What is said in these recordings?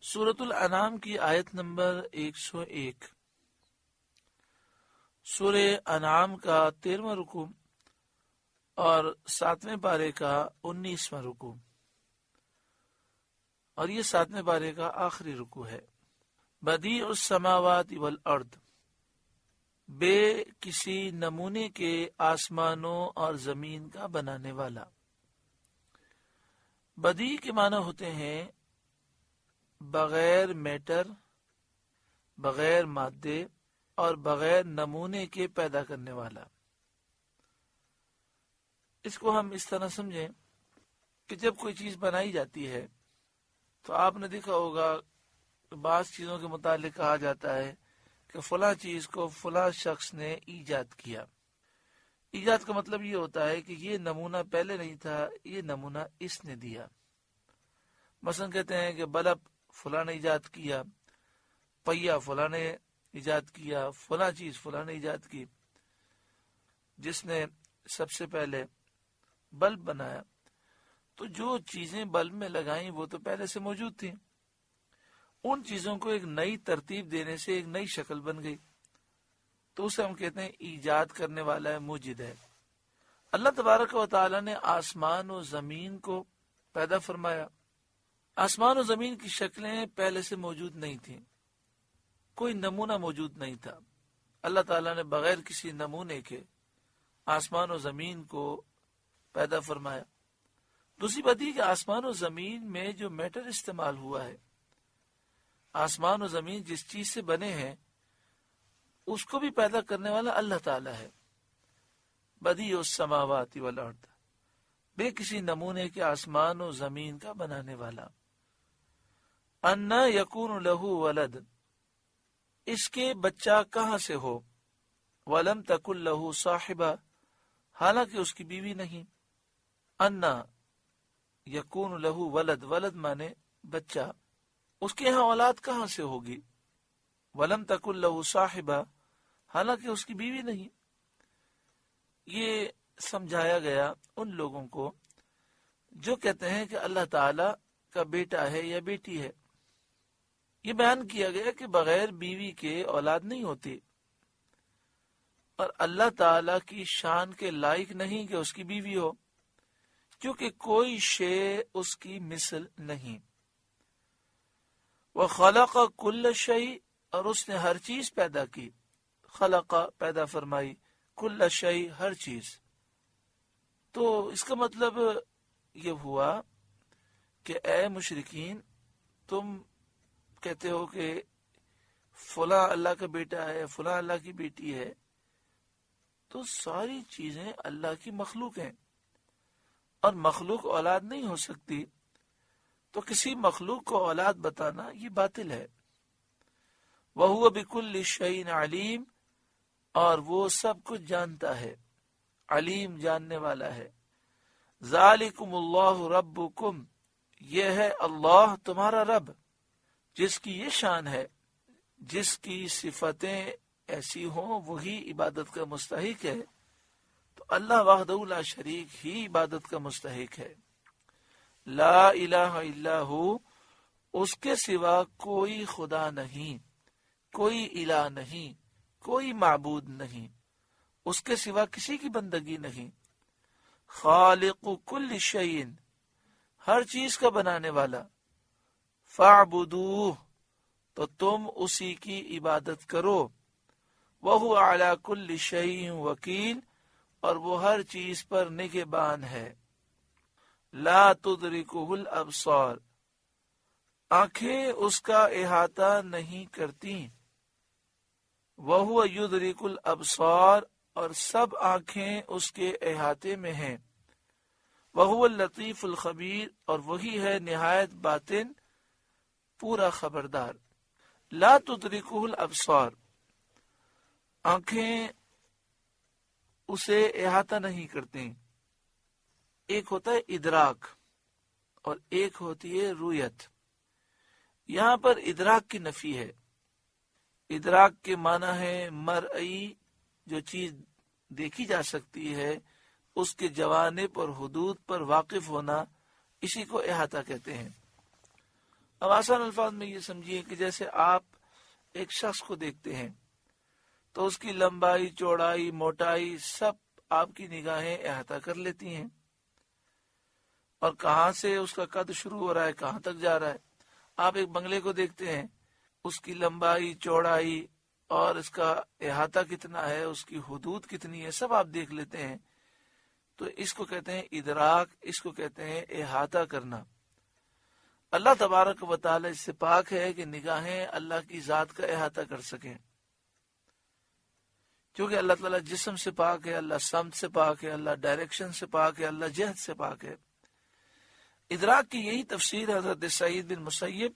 سورۃ الانعام کی آیت نمبر 101۔ سورہ انعام کا 13واں رکوع اور 7ویں پارے کا 19واں رکوع، اور یہ 7ویں پارے کا آخری رکوع ہے۔ بدیع السماوات والارض، بے کسی نمونے کے آسمانوں اور زمین کا بنانے والا۔ بدیع کے معنی ہوتے ہیں بغیر میٹر، بغیر مادے اور بغیر نمونے کے پیدا کرنے والا۔ اس کو ہم اس طرح سمجھیں کہ جب کوئی چیز بنائی جاتی ہے تو آپ نے دیکھا ہوگا بعض چیزوں کے متعلق کہا جاتا ہے کہ فلاں چیز کو فلاں شخص نے ایجاد کیا۔ ایجاد کا مطلب یہ ہوتا ہے کہ یہ نمونہ پہلے نہیں تھا، یہ نمونہ اس نے دیا۔ مثلا کہتے ہیں کہ بلب فلاں نے ایجاد کیا، پہیا فلاں نے ایجاد کیا، فلاں چیز فلاں نے ایجاد کی۔ جس نے سب سے پہلے بلب بنایا تو جو چیزیں بلب میں لگائیں وہ تو پہلے سے موجود تھیں، ان چیزوں کو ایک نئی ترتیب دینے سے ایک نئی شکل بن گئی، تو اسے ہم کہتے ہیں ایجاد کرنے والا ہے، موجد ہے۔ اللہ تبارک و تعالی نے آسمان و زمین کو پیدا فرمایا۔ آسمان و زمین کی شکلیں پہلے سے موجود نہیں تھیں، کوئی نمونہ موجود نہیں تھا۔ اللہ تعالیٰ نے بغیر کسی نمونے کے آسمان و زمین کو پیدا فرمایا۔ دوسری بات یہ کہ آسمان و زمین میں جو میٹر استعمال ہوا ہے، آسمان و زمین جس چیز سے بنے ہیں اس کو بھی پیدا کرنے والا اللہ تعالیٰ ہے۔ بدیع السماوات والارض، بے کسی نمونے کے آسمان و زمین کا بنانے والا۔ انا یکون لہ ولد، اس کے بچہ کہاں سے ہو۔ ولم تکن لہ صاحبہ، حالانکہ اس کی بیوی نہیں۔ انا یکون لہ ولد، ولد مانے بچہ، اس کے یہاں اولاد کہاں سے ہوگی۔ ولم تکن لہ صاحبہ، حالانکہ اس کی بیوی نہیں۔ یہ سمجھایا گیا ان لوگوں کو جو کہتے ہیں کہ اللہ تعالی کا بیٹا ہے یا بیٹی ہے۔ یہ بیان کیا گیا کہ بغیر بیوی کے اولاد نہیں ہوتی، اور اللہ تعالی کی شان کے لائق نہیں کہ اس کی بیوی ہو، کیونکہ کوئی شے اس کی مثل نہیں۔ وَخَلَقَ كُلَّ شَيْءٍ، اور اس نے ہر چیز پیدا کی۔ خلق پیدا فرمائی، کل شیء ہر چیز۔ تو اس کا مطلب یہ ہوا کہ اے مشرکین، تم کہتے ہو کہ فلاں اللہ کا بیٹا ہے، فلاں اللہ کی بیٹی ہے، تو ساری چیزیں اللہ کی مخلوق ہیں، اور مخلوق اولاد نہیں ہو سکتی، تو کسی مخلوق کو اولاد بتانا یہ باطل ہے۔ وَهُوَ بِكُلِّ شَيْءٍ عَلِيمٌ، اور وہ سب کچھ جانتا ہے، علیم جاننے والا ہے۔ ذَلِكُمُ اللَّهُ رَبُّكُمْ، یہ ہے اللہ تمہارا رب، جس کی یہ شان ہے، جس کی صفتیں ایسی ہوں وہی عبادت کا مستحق ہے، تو اللہ وحدہ لا شریک ہی عبادت کا مستحق ہے۔ لا الہ الا ہو، اس کے سوا کوئی خدا نہیں، کوئی الہ نہیں، کوئی معبود نہیں، اس کے سوا کسی کی بندگی نہیں۔ خالق کل شیء، ہر چیز کا بنانے والا۔ فاعبدوہ، تو تم اسی کی عبادت کرو۔ وہو علی کل شیء وکیل، اور وہ ہر چیز پر نگہبان ہے۔ لا تدرکہ الابصار، آنکھیں اس کا احاطہ نہیں کرتی۔ وہو یدرک الابصار، اور سب آنکھیں اس کے احاطے میں ہیں۔ وہو اللطیف الخبیر، اور وہی ہے نہایت باطن پورا خبردار۔ لا تدرکہ الابصار، آنکھیں اسے احاطہ نہیں کرتی۔ ایک ہوتا ہے ادراک اور ایک ہوتی ہے رویت۔ یہاں پر ادراک کی نفی ہے۔ ادراک کے معنی ہے مرئی، جو چیز دیکھی جا سکتی ہے اس کے جوانب اور حدود پر واقف ہونا، اسی کو احاطہ کہتے ہیں۔ اب آسان الفاظ میں یہ سمجھیے کہ جیسے آپ ایک شخص کو دیکھتے ہیں تو اس کی لمبائی، چوڑائی، موٹائی سب آپ کی نگاہیں احاطہ کر لیتی ہیں، اور کہاں سے اس کا قد شروع ہو رہا ہے، کہاں تک جا رہا ہے۔ آپ ایک بنگلے کو دیکھتے ہیں، اس کی لمبائی، چوڑائی اور اس کا احاطہ کتنا ہے، اس کی حدود کتنی ہے، سب آپ دیکھ لیتے ہیں۔ تو اس کو کہتے ہیں ادراک، اس کو کہتے ہیں احاطہ کرنا۔ اللہ تبارک و تعالی اس سے پاک ہے کہ نگاہیں اللہ کی ذات کا احاطہ کر سکیں، کیونکہ اللہ تعالیٰ جسم سے پاک ہے، اللہ سمت سے پاک ہے، اللہ ڈائریکشن سے پاک ہے، اللہ جہت سے پاک ہے۔ ادراک کی یہی تفسیر حضرت سعید بن مسیب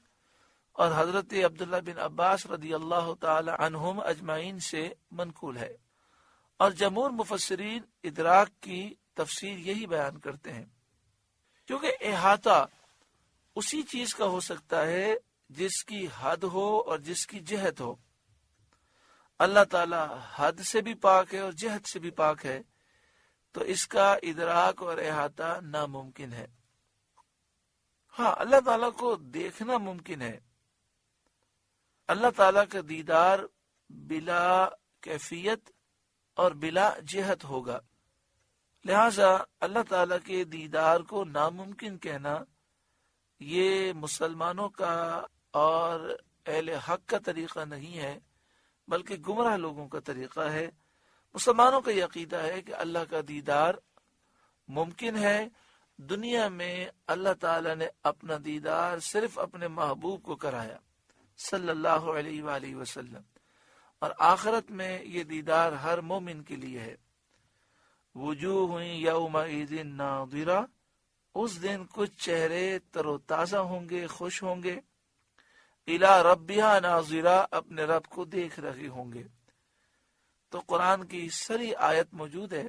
اور حضرت عبداللہ بن عباس رضی اللہ تعالی عنہم اجمعین سے منقول ہے، اور جمہور مفسرین ادراک کی تفسیر یہی بیان کرتے ہیں، کیونکہ احاطہ اسی چیز کا ہو سکتا ہے جس کی حد ہو اور جس کی جہت ہو۔ اللہ تعالیٰ حد سے بھی پاک ہے اور جہت سے بھی پاک ہے، تو اس کا ادراک اور احاطہ ناممکن ہے۔ ہاں، اللہ تعالیٰ کو دیکھنا ممکن ہے۔ اللہ تعالیٰ کا دیدار بلا کیفیت اور بلا جہت ہوگا، لہذا اللہ تعالیٰ کے دیدار کو ناممکن کہنا یہ مسلمانوں کا اور اہل حق کا طریقہ نہیں ہے، بلکہ گمراہ لوگوں کا طریقہ ہے۔ مسلمانوں کا یہ عقیدہ ہے کہ اللہ کا دیدار ممکن ہے۔ دنیا میں اللہ تعالیٰ نے اپنا دیدار صرف اپنے محبوب کو کرایا صلی اللہ علیہ وآلہ وسلم، اور آخرت میں یہ دیدار ہر مومن کے لیے ہے۔ وجوہ یومئذ ناظرہ، اس دن کچھ چہرے تر و تازہ ہوں گے، خوش ہوں گے، الی ربہا ناظرہ، اپنے رب کو دیکھ رہے ہوں گے۔ تو قرآن کی سری آیت موجود ہے،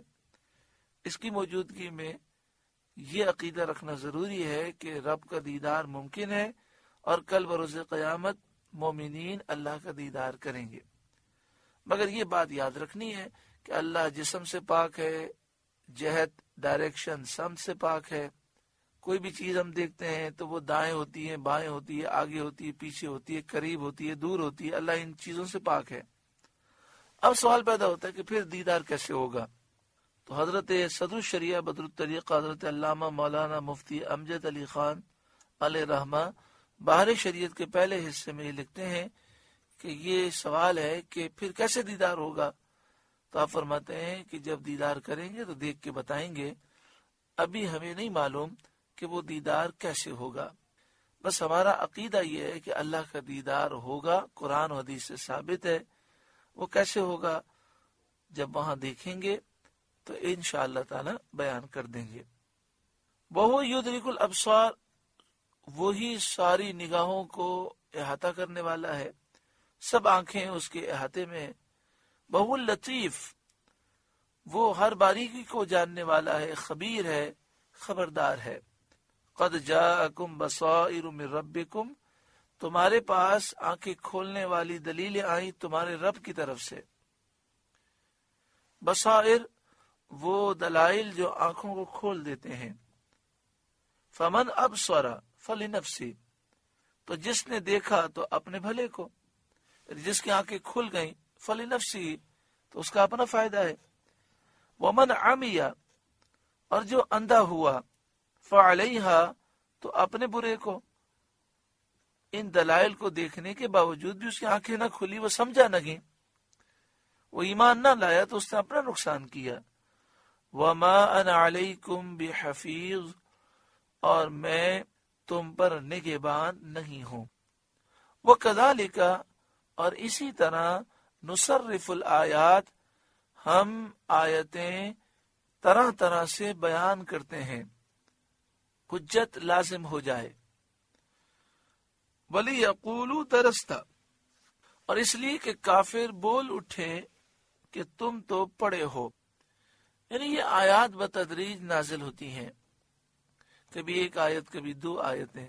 اس کی موجودگی میں یہ عقیدہ رکھنا ضروری ہے کہ رب کا دیدار ممکن ہے، اور کل بروز قیامت مومنین اللہ کا دیدار کریں گے۔ مگر یہ بات یاد رکھنی ہے کہ اللہ جسم سے پاک ہے، جہت، ڈائریکشن، سمت سے پاک ہے۔ کوئی بھی چیز ہم دیکھتے ہیں تو وہ دائیں ہوتی ہے، بائیں ہوتی ہے، آگے ہوتی ہے، پیچھے ہوتی ہے، قریب ہوتی ہے، دور ہوتی ہے، اللہ ان چیزوں سے پاک ہے۔ اب سوال پیدا ہوتا ہے کہ پھر دیدار کیسے ہوگا؟ تو حضرت صدر الشریعہ بدر الطریق حضرت علامہ مولانا مفتی امجد علی خان علیہ رحمہ بحر شریعت کے پہلے حصے میں یہ لکھتے ہیں کہ یہ سوال ہے کہ پھر کیسے دیدار ہوگا؟ تو آپ فرماتے ہیں کہ جب دیدار کریں گے تو دیکھ کے بتائیں گے، ابھی ہمیں نہیں معلوم کہ وہ دیدار کیسے ہوگا۔ بس ہمارا عقیدہ یہ ہے کہ اللہ کا دیدار ہوگا، قرآن و حدیث سے ثابت ہے۔ وہ کیسے ہوگا؟ جب وہاں دیکھیں گے تو انشاءاللہ تعالی بیان کر دیں گے۔ وَهُوَ يُدْرِكُ الْأَبْصَارَ، وہی ساری نگاہوں کو احاطہ کرنے والا ہے، سب آنکھیں اس کے احاطے میں ہیں۔ وَهُوَ اللطیف، وہ ہر باریکی کو جاننے والا ہے، خبیر ہے، خبردار ہے۔ قد جاءکم بصائر من ربکم، تمہارے پاس آنکھیں کھولنے والی دلیلیں آئیں تمہارے رب کی طرف سے۔ بصائر وہ دلائل جو آنکھوں کو کھول دیتے ہیں۔ فمن ابصر فلنفسہ، تو جس نے دیکھا تو اپنے بھلے کو، جس کی آنکھیں کھل گئیں فلنفسہ، تو اس کا اپنا فائدہ ہے۔ ومن عمی، اور جو اندھا ہوا، فعلیہا، تو اپنے برے کو۔ ان دلائل کو دیکھنے کے باوجود بھی اس کی آنکھیں نہ کھلی، وہ سمجھا نہ گئی، وہ ایمان نہ لایا، تو اس نے اپنا نقصان کیا۔ وما انا علیکم بحفیظ، اور میں تم پر نگہبان نہیں ہوں۔ وکذالک، اور اسی طرح نصرف الآیات، ہم آیتیں طرح طرح سے بیان کرتے ہیں، حجت لازم ہو جائے۔ وَلِيَقُولُوا دَرَسْتَ، اور اس لیے کہ کافر بول اٹھے کہ تم تو پڑھے ہو۔ یعنی یہ آیات بتدریج نازل ہوتی ہیں، کبھی ایک آیت، کبھی دو آیتیں،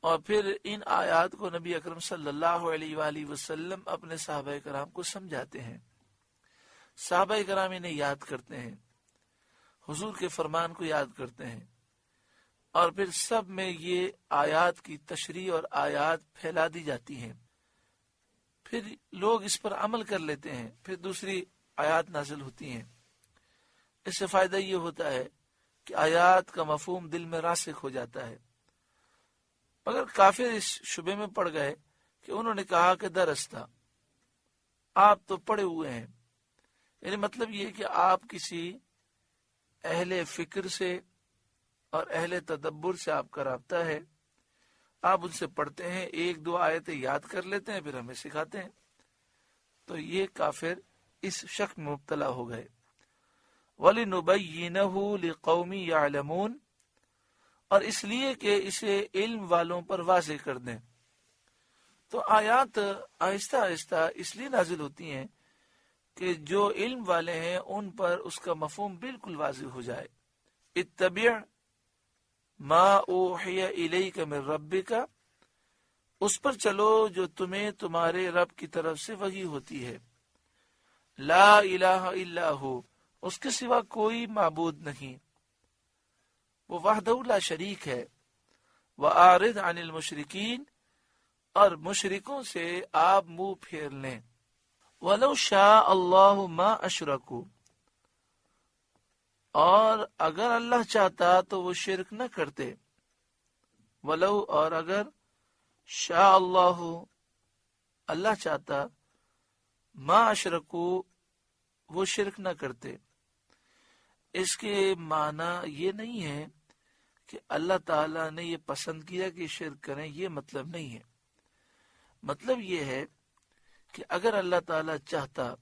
اور پھر ان آیات کو نبی اکرم صلی اللہ علیہ وآلہ وسلم اپنے صحابہ کرام کو سمجھاتے ہیں، صحابہ کرام انہیں یاد کرتے ہیں، حضور کے فرمان کو یاد کرتے ہیں۔ اور پھر سب میں یہ آیات کی تشریح اور آیات پھیلا دی جاتی ہیں، پھر لوگ اس پر عمل کر لیتے ہیں، پھر دوسری آیات نازل ہوتی ہیں۔ اس سے فائدہ یہ ہوتا ہے کہ آیات کا مفہوم دل میں راسخ ہو جاتا ہے۔ مگر کافر اس شبے میں پڑ گئے کہ انہوں نے کہا کہ درست تھا، آپ تو پڑے ہوئے ہیں، یعنی مطلب یہ کہ آپ کسی اہل فکر سے اور اہل تدبر سے آپ کا رابطہ ہے، آپ ان سے پڑھتے ہیں، ایک دو آیتیں یاد کر لیتے ہیں، پھر ہمیں سکھاتے ہیں۔ تو یہ کافر اس شک میں مبتلا ہو گئے۔ وَلِنُبَيِّنَهُ لِقَوْمٍ يَعْلَمُونَ، اور اس لیے کہ اسے علم والوں پر واضح کر دیں۔ تو آیات آہستہ آہستہ اس لیے نازل ہوتی ہیں کہ جو علم والے ہیں ان پر اس کا مفہوم بالکل واضح ہو جائے۔ اتبع ما اوحی الیک من ربک، اس پر چلو جو تمہیں تمہارے رب کی طرف سے وحی ہوتی ہے۔ لا الہ الا ہو، اس کے سوا کوئی معبود نہیں، وہ وحدہ لا شریک ہے۔ وَأَعْرِضْ عَنِ الْمُشْرِكِينَ، اور مشرکوں سے آپ منہ پھیر لیں۔ وَلَوْ شَاءَ اللَّهُ مَا أَشْرَكُوا، اور اگر اللہ چاہتا تو وہ شرک نہ کرتے۔ وَلَوْ، اور اگر، شاء اللہ، اللہ چاہتا، ما أَشْرَكُوا، وہ شرک نہ کرتے۔ اس کے معنی یہ نہیں ہے کہ اللہ تعالیٰ نے یہ پسند کیا کہ شرک کریں، یہ مطلب نہیں ہے۔ مطلب یہ ہے کہ اگر اللہ تعالیٰ چاہتا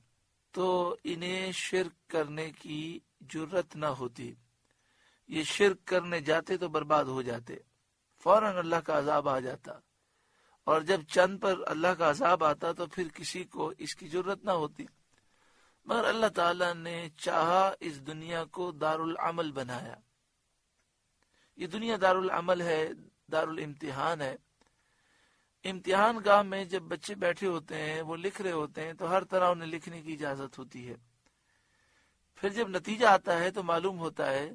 تو انہیں شرک کرنے کی جرت نہ ہوتی، یہ شرک کرنے جاتے تو برباد ہو جاتے، فوراً اللہ کا عذاب آ جاتا، اور جب چند پر اللہ کا عذاب آتا تو پھر کسی کو اس کی جرت نہ ہوتی۔ مگر اللہ تعالیٰ نے چاہا اس دنیا کو دار العمل بنایا۔ یہ دنیا دار العمل ہے، دار الامتحان ہے۔ امتحان گاہ میں جب بچے بیٹھے ہوتے ہیں، وہ لکھ رہے ہوتے ہیں تو ہر طرح انہیں لکھنے کی اجازت ہوتی ہے۔ پھر جب نتیجہ آتا ہے تو معلوم ہوتا ہے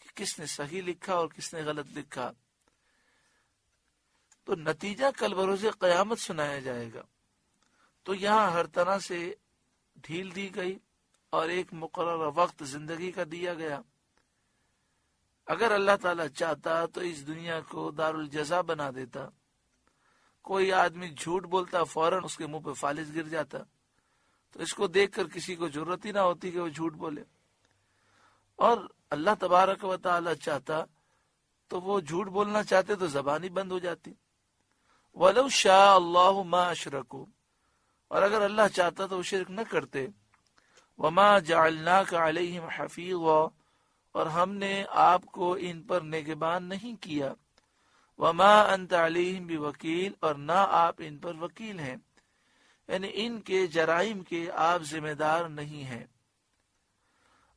کہ کس نے صحیح لکھا اور کس نے غلط لکھا۔ تو نتیجہ کل بروز قیامت سنایا جائے گا۔ تو یہاں ہر طرح سے ڈھیل دی گئی اور ایک مقررہ وقت زندگی کا دیا گیا۔ اگر اللہ تعالیٰ چاہتا تو اس دنیا کو دار الجزا بنا دیتا۔ کوئی آدمی جھوٹ بولتا، فوراً اس کے منہ پہ فالج گر جاتا، تو اس کو دیکھ کر کسی کو ضرورت ہی نہ ہوتی کہ وہ جھوٹ بولے۔ اور اللہ تبارک و تعالیٰ چاہتا تو وہ جھوٹ بولنا چاہتے تو زبان ہی بند ہو جاتی۔ وَلَوْ شَاءَ اللَّهُ مَا أَشْرَكُوا، اور اگر اللہ چاہتا تو وہ شرک نہ کرتے۔ وَمَا جَعَلْنَاكَ عَلَيْهِمْ حَفِيظًا، اور ہم نے آپ کو ان پر نگہبان نہیں کیا۔ وَمَا أَنْتَ عَلَيْهِمْ بِوَكِيلٍ، اور نہ آپ ان پر وکیل ہیں، یعنی ان کے جرائم کے آپ ذمہ دار نہیں ہیں۔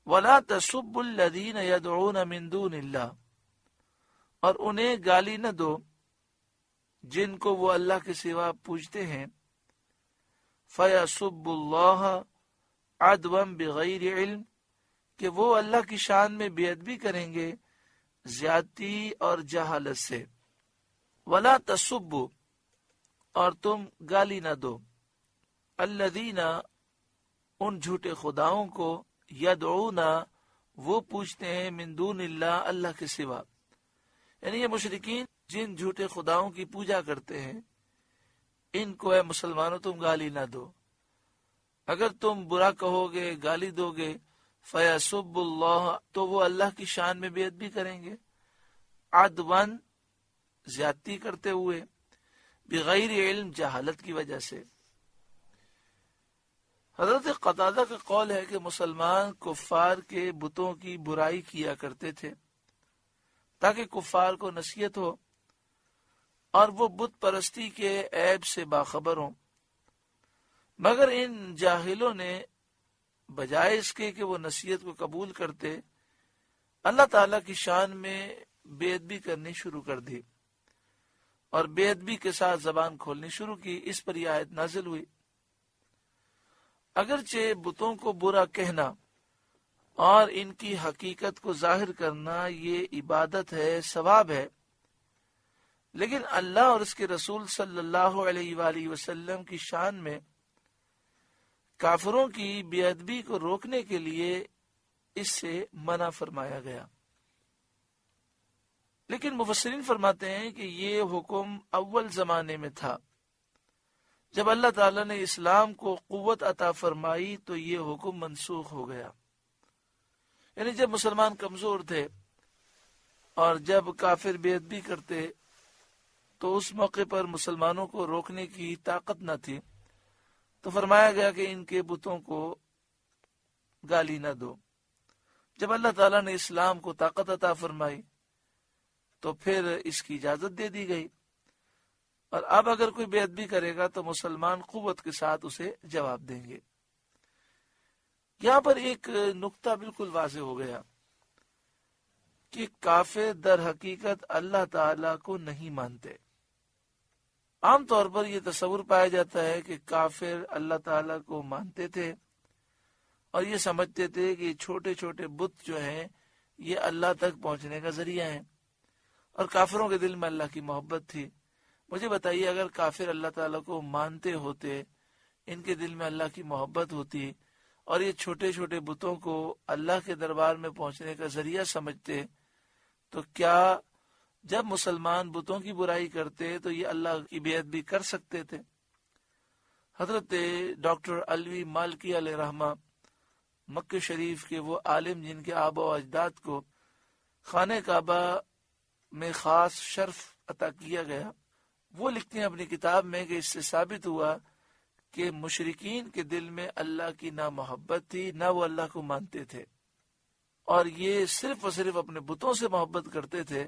وَلَا تَسُبُّوا الَّذِينَ يَدْعُونَ مِن دُونِ اللَّهِ، اور انہیں گالی نہ دو جن کو وہ اللہ کے سوا پوجتے ہیں۔ فَيَسُبُّوا اللَّهَ عَدْوًا بِغَيْرِ عِلْمٍ، کہ وہ اللہ کی شان میں بے ادبی کریں گے زیادتی اور جہالت سے۔ وَلَا تَسُبُّوا، اور تم گالی نہ دو، الذین، ان جھوٹے خداؤں کو، یدعون، وہ پوچھتے ہیں، من دون اللہ، اللہ کے سوا، یعنی یہ مشرکین جن جھوٹے خداؤں کی پوجا کرتے ہیں، ان کو اے مسلمانوں تم گالی نہ دو۔ اگر تم برا کہو گے، گالی دو گے، فَيَسُبُّ اللَّهَ، تو وہ اللہ کی شان میں بے ادبی کریں گے، عدوان، زیادتی کرتے ہوئے، بغیر علم، جہالت کی وجہ سے۔ حضرت قتادہ کا قول ہے کہ مسلمان کفار کے بتوں کی برائی کیا کرتے تھے تاکہ کفار کو نصیحت ہو اور وہ بت پرستی کے عیب سے باخبر ہوں۔ مگر ان جاہلوں نے بجائے اس کے کہ وہ نصیحت کو قبول کرتے، اللہ تعالیٰ کی شان میں بے ادبی کرنی شروع کر دی اور بے ادبی کے ساتھ زبان کھولنی شروع کی۔ اس پر یہ آیت نازل ہوئی۔ اگرچہ بتوں کو برا کہنا اور ان کی حقیقت کو ظاہر کرنا یہ عبادت ہے، ثواب ہے۔ لیکن اللہ اور اس کے رسول صلی اللہ علیہ وآلہ وسلم کی شان میں کافروں کی بے ادبی کو روکنے کے لیے اس سے منع فرمایا گیا۔ لیکن مفسرین فرماتے ہیں کہ یہ حکم اول زمانے میں تھا، جب اللہ تعالیٰ نے اسلام کو قوت عطا فرمائی تو یہ حکم منسوخ ہو گیا۔ یعنی جب مسلمان کمزور تھے اور جب کافر بے ادبی کرتے تو اس موقع پر مسلمانوں کو روکنے کی طاقت نہ تھی، تو فرمایا گیا کہ ان کے بتوں کو گالی نہ دو۔ جب اللہ تعالیٰ نے اسلام کو طاقت عطا فرمائی تو پھر اس کی اجازت دے دی گئی، اور اب اگر کوئی بے ادبی کرے گا تو مسلمان قوت کے ساتھ اسے جواب دیں گے۔ یہاں پر ایک نقطہ بالکل واضح ہو گیا کہ کافر در حقیقت اللہ تعالیٰ کو نہیں مانتے۔ عام طور پر یہ تصور پایا جاتا ہے کہ کافر اللہ تعالیٰ کو مانتے تھے اور یہ سمجھتے تھے کہ چھوٹے چھوٹے بت جو ہیں یہ اللہ تک پہنچنے کا ذریعہ ہیں، اور کافروں کے دل میں اللہ کی محبت تھی۔ مجھے بتائیے، اگر کافر اللہ تعالیٰ کو مانتے ہوتے، ان کے دل میں اللہ کی محبت ہوتی اور یہ چھوٹے چھوٹے بتوں کو اللہ کے دربار میں پہنچنے کا ذریعہ سمجھتے، تو کیا جب مسلمان بتوں کی برائی کرتے تو یہ اللہ کی بے ادبی کر سکتے تھے؟ حضرت ڈاکٹر علوی مالکی علیہ رحمہ، مکہ شریف کے وہ عالم جن کے آبا و اجداد کو خانہ کعبہ میں خاص شرف عطا کیا گیا، وہ لکھتے ہیں اپنی کتاب میں کہ اس سے ثابت ہوا کہ مشرکین کے دل میں اللہ کی نہ محبت تھی نہ وہ اللہ کو مانتے تھے، اور یہ صرف اور صرف اپنے بتوں سے محبت کرتے تھے۔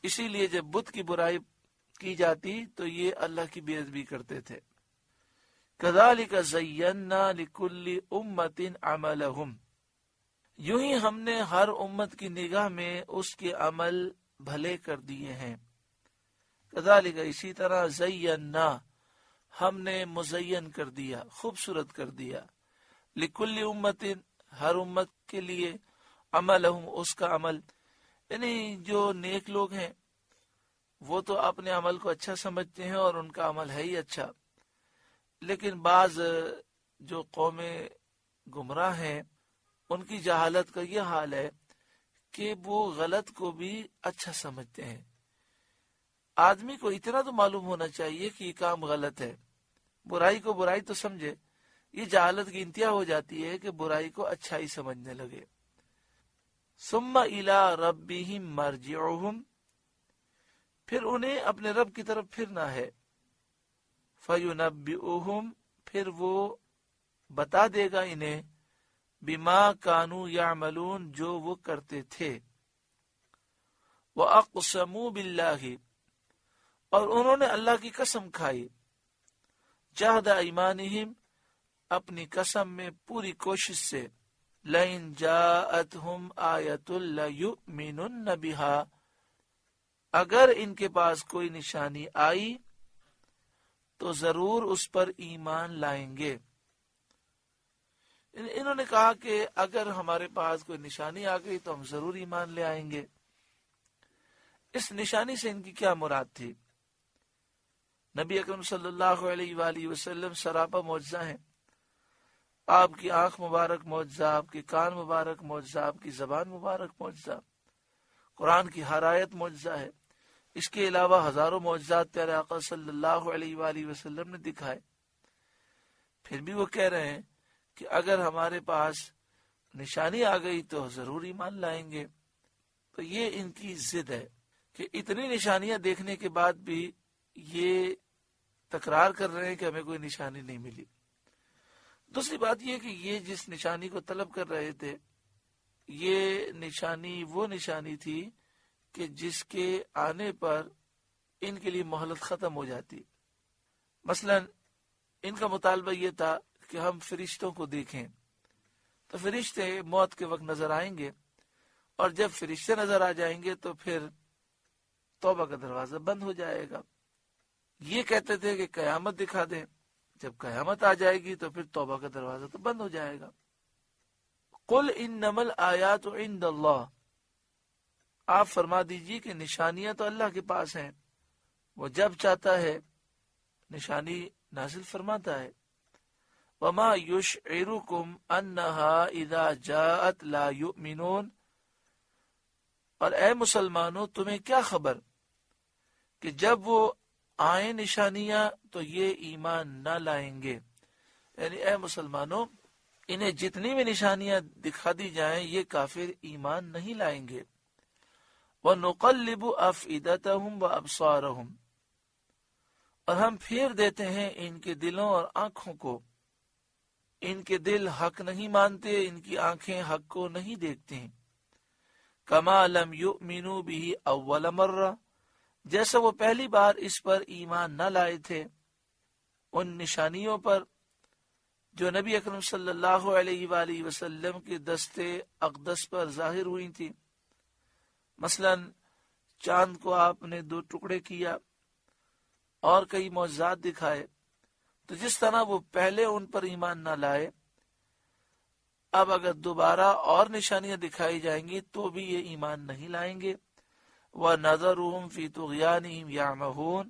اسی لیے جب بت کی برائی کی جاتی تو یہ اللہ کی بے ادبی کرتے تھے۔ کذالک زینا لکل امت عملہم، یوں ہی ہم نے ہر امت کی نگاہ میں اس کے عمل بھلے کر دیے ہیں۔ کذالک، اسی طرح، زینا، ہم نے مزین کر دیا، خوبصورت کر دیا، لکل امت، ہر امت کے لیے، عملہم، اس کا عمل، یعنی جو نیک لوگ ہیں وہ تو اپنے عمل کو اچھا سمجھتے ہیں اور ان کا عمل ہے ہی اچھا، لیکن بعض جو قومیں گمراہ ہیں ان کی جہالت کا یہ حال ہے کہ وہ غلط کو بھی اچھا سمجھتے ہیں۔ آدمی کو اتنا تو معلوم ہونا چاہیے کہ یہ کام غلط ہے، برائی کو برائی تو سمجھے۔ یہ جہالت کی انتہا ہو جاتی ہے کہ برائی کو اچھا ہی سمجھنے لگے۔ ثم الی ربہم مرجعہم، پھر انہیں اپنے رب کی طرف پھرنا ہے، فینبئہم، پھر وہ بتا دے گا انہیں، بما کانوا یعملون، جو وہ کرتے تھے، وَأَقْسَمُوا بِاللَّهِ، اور انہوں نے اللہ کی قسم کھائی، جہد ایمانہم، اپنی قسم میں پوری کوشش سے، لَإِن جَاءَتْهُمْ آیَةٌ لَيُؤْمِنُنَّ بِهَا، اگر ان کے پاس کوئی نشانی آئی تو ضرور اس پر ایمان لائیں گے۔ انہوں نے کہا کہ اگر ہمارے پاس کوئی نشانی آ گئی تو ہم ضرور ایمان لے آئیں گے۔ اس نشانی سے ان کی کیا مراد تھی؟ نبی اکرم صلی اللہ علیہ وآلہ وسلم سراپا معجزہ ہیں، آپ کی آنکھ مبارک معجزہ، آپ کے کان مبارک معجزہ، آپ کی زبان مبارک معجزہ، قرآن کی ہر آیت معجزہ ہے۔ اس کے علاوہ ہزاروں معجزات پیارے آقا صلی اللہ علیہ وآلہ وسلم نے دکھائے، پھر بھی وہ کہہ رہے ہیں کہ اگر ہمارے پاس نشانی آ گئی تو ضرور ایمان لائیں گے۔ تو یہ ان کی ضد ہے کہ اتنی نشانیاں دیکھنے کے بعد بھی یہ تکرار کر رہے ہیں کہ ہمیں کوئی نشانی نہیں ملی۔ دوسری بات یہ کہ یہ جس نشانی کو طلب کر رہے تھے، یہ نشانی وہ نشانی تھی کہ جس کے آنے پر ان کے لیے مہلت ختم ہو جاتی۔ مثلا ان کا مطالبہ یہ تھا کہ ہم فرشتوں کو دیکھیں، تو فرشتے موت کے وقت نظر آئیں گے، اور جب فرشتے نظر آ جائیں گے تو پھر توبہ کا دروازہ بند ہو جائے گا۔ یہ کہتے تھے کہ قیامت دکھا دیں، جب قیامت آ جائے گی تو پھر توبہ کا دروازہ تو بند ہو جائے گا۔ قل انما الآیات عند اللہ، آپ فرما دیجیے کہ نشانیاں تو اللہ کے پاس ہیں، وہ جب چاہتا ہے نشانی نازل فرماتا ہے۔ وما یشعرکم انہا اذا جاءت لا یؤمنون، اور اے مسلمانوں تمہیں کیا خبر کہ جب وہ آئیں نشانیاں تو یہ ایمان نہ لائیں گے، یعنی اے مسلمانوں انہیں جتنی بھی نشانیاں دکھا دی جائیں یہ کافر ایمان نہیں لائیں گے۔ وَنُقَلِّبُ أَفْئِدَتَهُمْ وَأَبْصَارَهُمْ، اور ہم پھیر دیتے ہیں ان کے دلوں اور آنکھوں کو، ان کے دل حق نہیں مانتے، ان کی آنکھیں حق کو نہیں دیکھتی۔ كَمَا لَمْ يُؤْمِنُوا بِهِ أَوَّلَ مَرَّةٍ، جیسا وہ پہلی بار اس پر ایمان نہ لائے تھے، ان نشانیوں پر جو نبی اکرم صلی اللہ علیہ وآلہ وسلم کے دست اقدس پر ظاہر ہوئی تھی۔ مثلا چاند کو آپ نے 2 ٹکڑے کیا اور کئی معجزات دکھائے، تو جس طرح وہ پہلے ان پر ایمان نہ لائے، اب اگر دوبارہ اور نشانیاں دکھائی جائیں گی تو بھی یہ ایمان نہیں لائیں گے۔ وَنَذَرُهُمْ فِي طُغْيَانِهِمْ يَعْمَهُونَ،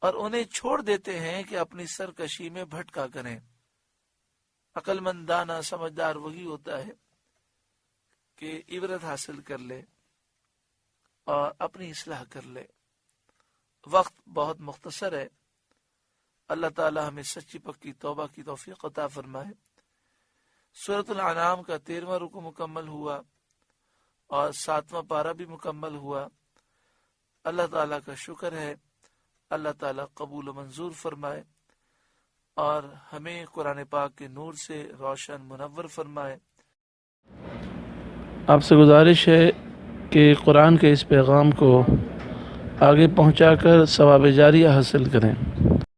اور انہیں چھوڑ دیتے ہیں کہ اپنی سرکشی میں بھٹکا کریں۔ عقل مند دانا سمجھدار وہی ہوتا ہے کہ عبرت حاصل کر لے اور اپنی اصلاح کر لے۔ وقت بہت مختصر ہے، اللہ تعالی ہمیں سچی پکی توبہ کی توفیق عطا فرمائے۔ سورۃ الانعام کا 13واں رکوع مکمل ہوا اور 7واں پارہ بھی مکمل ہوا۔ اللہ تعالیٰ کا شکر ہے، اللہ تعالیٰ قبول و منظور فرمائے اور ہمیں قرآن پاک کے نور سے روشن منور فرمائے۔ آپ سے گزارش ہے کہ قرآن کے اس پیغام کو آگے پہنچا کر ثواب جاریہ حاصل کریں۔